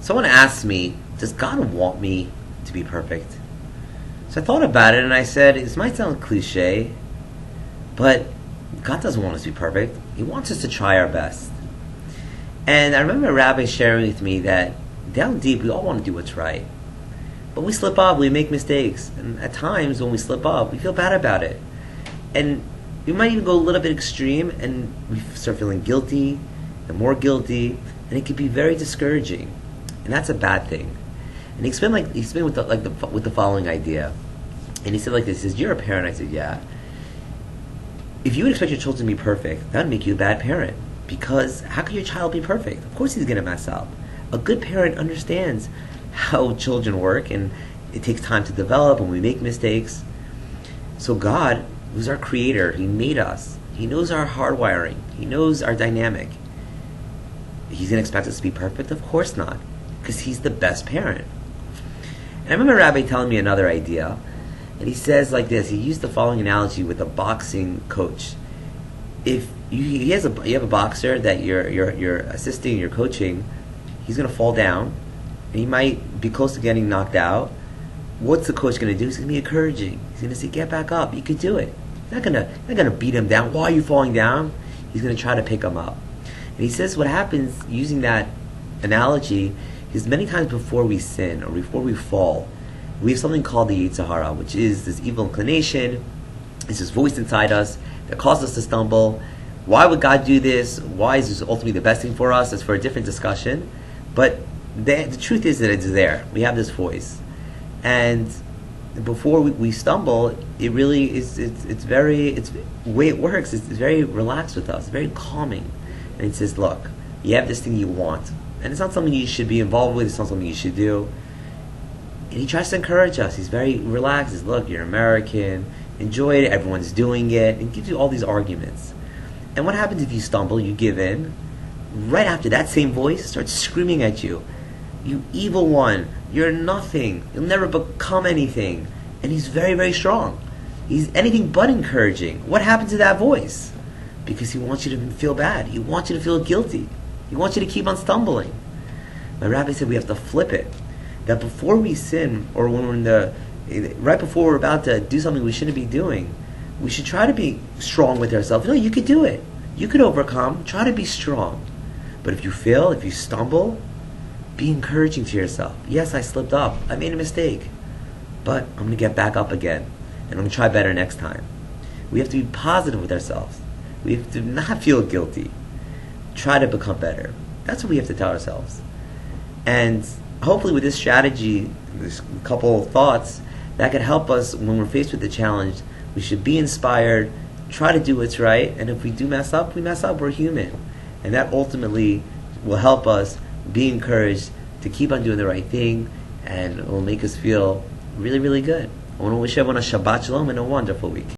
Someone asked me, does God want me to be perfect? So I thought about it and I said, this might sound cliche, but God doesn't want us to be perfect. He wants us to try our best. And I remember a rabbi sharing with me that down deep we all want to do what's right. But we slip up, we make mistakes. And at times when we slip up, we feel bad about it. And we might even go a little bit extreme and we start feeling guilty and more guilty. And it can be very discouraging. And that's a bad thing. And he explained with the following idea. And he said like this, he says, you're a parent. I said, yeah. If you would expect your children to be perfect, that would make you a bad parent. Because how could your child be perfect? Of course he's going to mess up. A good parent understands how children work, and it takes time to develop, and we make mistakes. So God, who's our creator, He made us. He knows our hardwiring. He knows our dynamic. He's going to expect us to be perfect? Of course not. Because He's the best parent. And I remember a rabbi telling me another idea. And he says like this, he used the following analogy with a boxing coach. If you have a boxer that you're assisting, you're coaching, he's going to fall down, and he might be close to getting knocked out. What's the coach going to do? He's going to be encouraging. He's going to say, get back up, you can do it. He's not going to beat him down. Why are you falling down? He's going to try to pick him up. And he says what happens, using that analogy, is many times before we sin, or before we fall, we have something called the Yetzer Hara, which is this evil inclination. It's this voice inside us that causes us to stumble. Why would God do this? Why is this ultimately the best thing for us? That's for a different discussion. But the truth is that it's there. We have this voice. And before we stumble, it really is, the way it works is it's very relaxed with us, very calming. And it says, look, you have this thing you want. And it's not something you should be involved with, it's not something you should do. And He tries to encourage us. He's very relaxed. He says, look, you're American, enjoy it, everyone's doing it, and gives you all these arguments. And what happens if you stumble, you give in? Right after, that same voice starts screaming at you, you evil one, you're nothing, you'll never become anything. And he's very, very strong. He's anything but encouraging. What happened to that voice? Because he wants you to feel bad. He wants you to feel guilty. He wants you to keep on stumbling. My rabbi said we have to flip it. That before we sin, or when we're right before we're about to do something we shouldn't be doing, we should try to be strong with ourselves. No, you could do it. You could overcome. Try to be strong. But if you fail, if you stumble, be encouraging to yourself. Yes, I slipped up. I made a mistake. But I'm going to get back up again. And I'm going to try better next time. We have to be positive with ourselves. We have to not feel guilty. Try to become better. That's what we have to tell ourselves. And hopefully with this strategy, this couple of thoughts, that could help us when we're faced with the challenge. We should be inspired, try to do what's right, and if we do mess up, we mess up. We're human. And that ultimately will help us be encouraged to keep on doing the right thing, and it will make us feel really, really good. I want to wish everyone a Shabbat Shalom and a wonderful week.